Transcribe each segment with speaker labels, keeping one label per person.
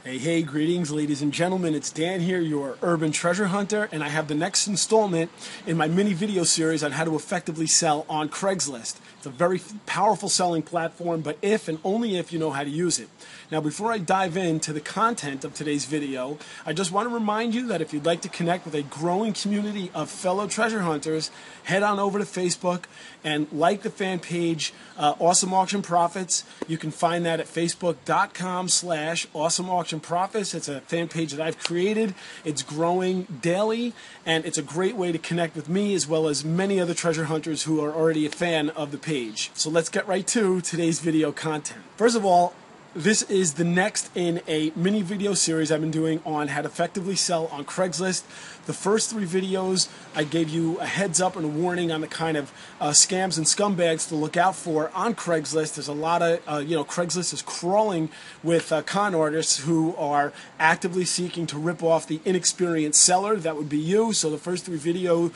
Speaker 1: Hey, greetings, ladies and gentlemen. It's Dan here, your urban treasure hunter, and I have the next installment in my mini video series on how to effectively sell on Craigslist. It's a very powerful selling platform, but if and only if you know how to use it. Now, before I dive into the content of today's video, I just want to remind you that if you'd like to connect with a growing community of fellow treasure hunters, head on over to Facebook and like the fan page, Awesome Auction Profits. You can find that at facebook.com/Awesome Auction Profits. It's a fan page that I've created. It's growing daily, and it's a great way to connect with me as well as many other treasure hunters who are already a fan of the page. So let's get right to today's video content. First of all, this is the next in a mini video series I've been doing on how to effectively sell on Craigslist. The first three videos, I gave you a heads up and a warning on the kind of scams and scumbags to look out for on Craigslist. There's a lot of, Craigslist is crawling with con artists who are actively seeking to rip off the inexperienced seller. That would be you. So the first three videos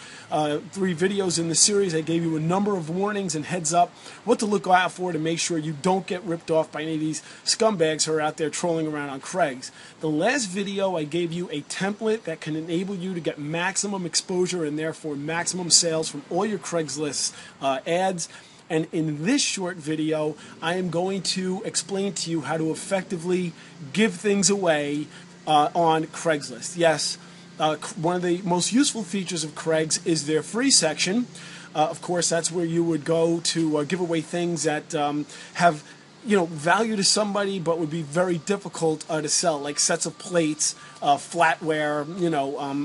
Speaker 1: in the series, I gave you a number of warnings and heads up what to look out for to make sure you don't get ripped off by any of these scumbags who are out there trolling around on Craigs. The last video, I gave you a template that can enable you to get maximum exposure and therefore maximum sales from all your Craigslist ads. And in this short video, I am going to explain to you how to effectively give things away on Craigslist. Yes, one of the most useful features of Craigs is their free section. Of course, that's where you would go to give away things that have value to somebody, but would be very difficult to sell, like sets of plates, flatware,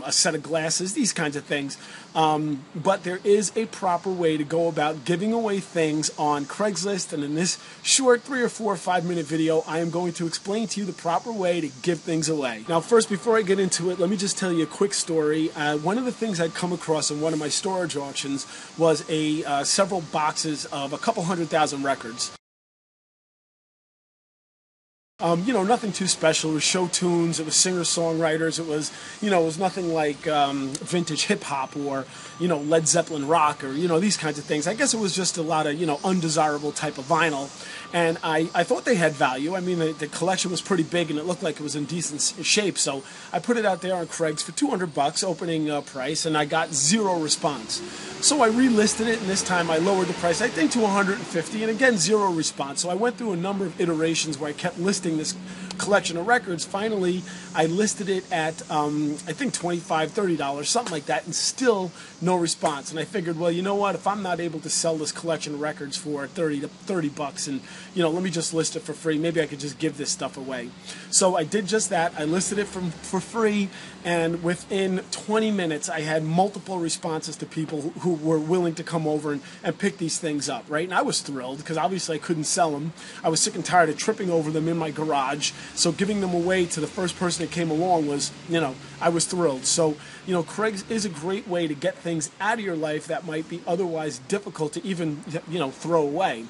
Speaker 1: a set of glasses, these kinds of things. But there is a proper way to go about giving away things on Craigslist, and in this short 3 or 4 or 5 minute video, I am going to explain to you the proper way to give things away. Now, first, before I get into it, let me just tell you a quick story. One of the things I'd come across in one of my storage auctions was several boxes of a couple 100,000 records. Nothing too special. It was show tunes, it was singer-songwriters, it was nothing like vintage hip-hop or, Led Zeppelin rock or, these kinds of things. I guess it was just a lot of, undesirable type of vinyl. And I thought they had value. I mean, the collection was pretty big and it looked like it was in decent shape. So I put it out there on Craig's for $200 opening price, and I got 0 response. So I relisted it, and this time I lowered the price, I think, to $150, and again, 0 response. So I went through a number of iterations where I kept listing this collection of records. Finally, I listed it at, I think, $25, $30, something like that, and still no response. And I figured, well, you know what? If I'm not able to sell this collection of records for $30 and, let me just list it for free. Maybe I could just give this stuff away. So I did just that. I listed it for free, and within 20 minutes, I had multiple responses to people who were willing to come over and pick these things up, right? And I was thrilled because obviously I couldn't sell them. I was sick and tired of tripping over them in my garage. So giving them away to the first person that came along was, I was thrilled. So, Craig's is a great way to get things out of your life that might be otherwise difficult to even, throw away.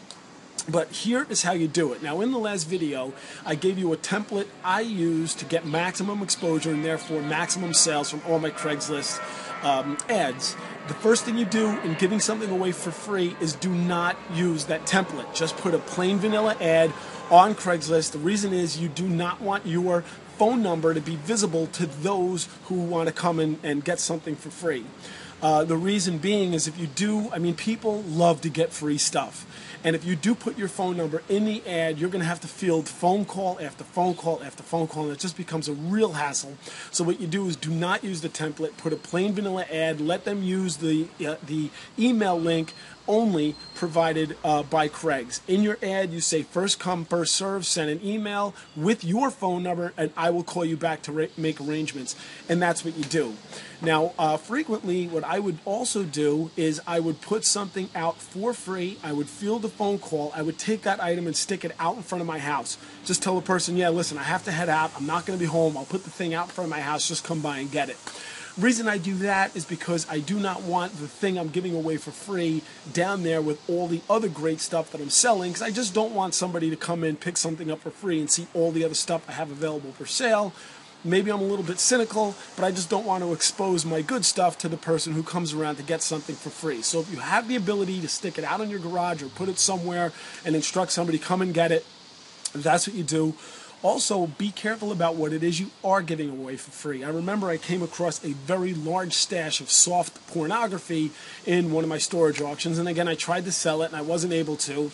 Speaker 1: But here is how you do it. Now, in the last video, I gave you a template I use to get maximum exposure and therefore maximum sales from all my Craigslist ads. The first thing you do in giving something away for free is do not use that template. Just put a plain vanilla ad on Craigslist. The reason is you do not want your phone number to be visible to those who want to come and get something for free. The reason being is if you do, people love to get free stuff. And if you do put your phone number in the ad, you're going to have to field phone call after phone call after phone call, and it just becomes a real hassle. So what you do is do not use the template. Put a plain vanilla ad. Let them use the email link only provided by Craig's. In your ad, you say first come, first serve, send an email with your phone number, and I will call you back to make arrangements. And that's what you do. Now, frequently, what I would also do is I would put something out for free. I would field a phone call. I would take that item and stick it out in front of my house. Just tell the person, yeah, listen, I have to head out. I'm not going to be home. I'll put the thing out in front of my house. Just come by and get it. The reason I do that is because I do not want the thing I'm giving away for free down there with all the other great stuff that I'm selling, because I just don't want somebody to come in, pick something up for free, and see all the other stuff I have available for sale. Maybe I'm a little bit cynical, but I just don't want to expose my good stuff to the person who comes around to get something for free. So if you have the ability to stick it out in your garage or put it somewhere and instruct somebody, come and get it, that's what you do. Also, be careful about what it is you are giving away for free. I remember I came across a very large stash of soft pornography in one of my storage auctions, and again, I tried to sell it and I wasn't able to.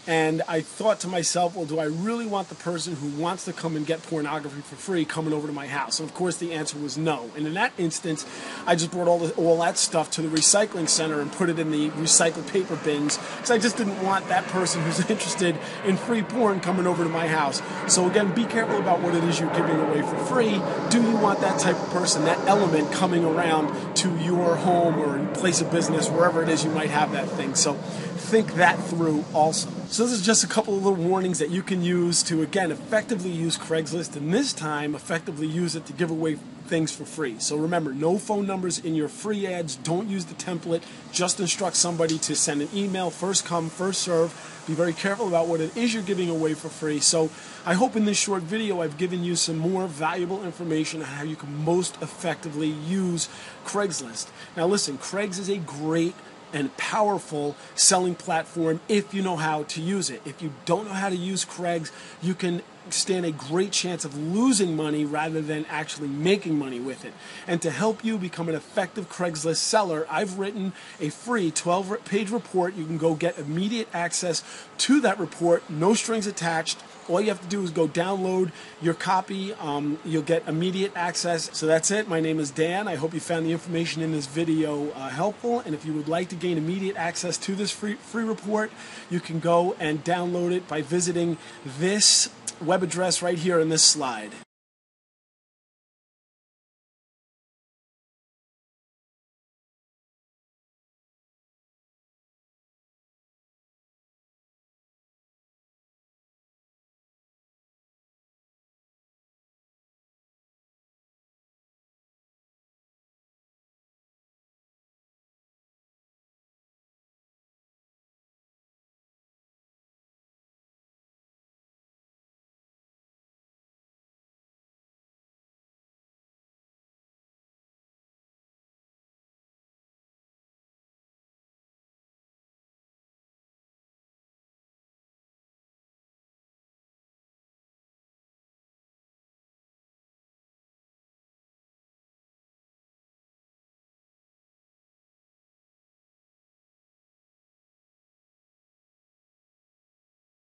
Speaker 1: And I thought to myself, well, do I really want the person who wants to come and get pornography for free coming over to my house? And of course, the answer was no. And in that instance, I just brought all that stuff to the recycling center and put it in the recycled paper bins, because I just didn't want that person who's interested in free porn coming over to my house. So again, be careful about what it is you're giving away for free. Do you want that type of person, that element coming around to your home or place of business, wherever it is you might have that thing? So think that through also. So this is just a couple of little warnings that you can use to, again, effectively use Craigslist, and this time effectively use it to give away things for free. So remember, no phone numbers in your free ads. Don't use the template. Just instruct somebody to send an email, first come, first serve. Be very careful about what it is you're giving away for free. So I hope in this short video I've given you some more valuable information on how you can most effectively use Craigslist. Now listen, Craigs is a great and powerful selling platform if you know how to use it. If you don't know how to use Craigs, you can stand a great chance of losing money rather than actually making money with it. And to help you become an effective Craigslist seller, I've written a free 12-page report. You can go get immediate access to that report, no strings attached. All you have to do is go download your copy. You'll get immediate access. So that's it. My name is Dan. I hope you found the information in this video helpful. And if you would like to gain immediate access to this free report, you can go and download it by visiting this web address right here in this slide.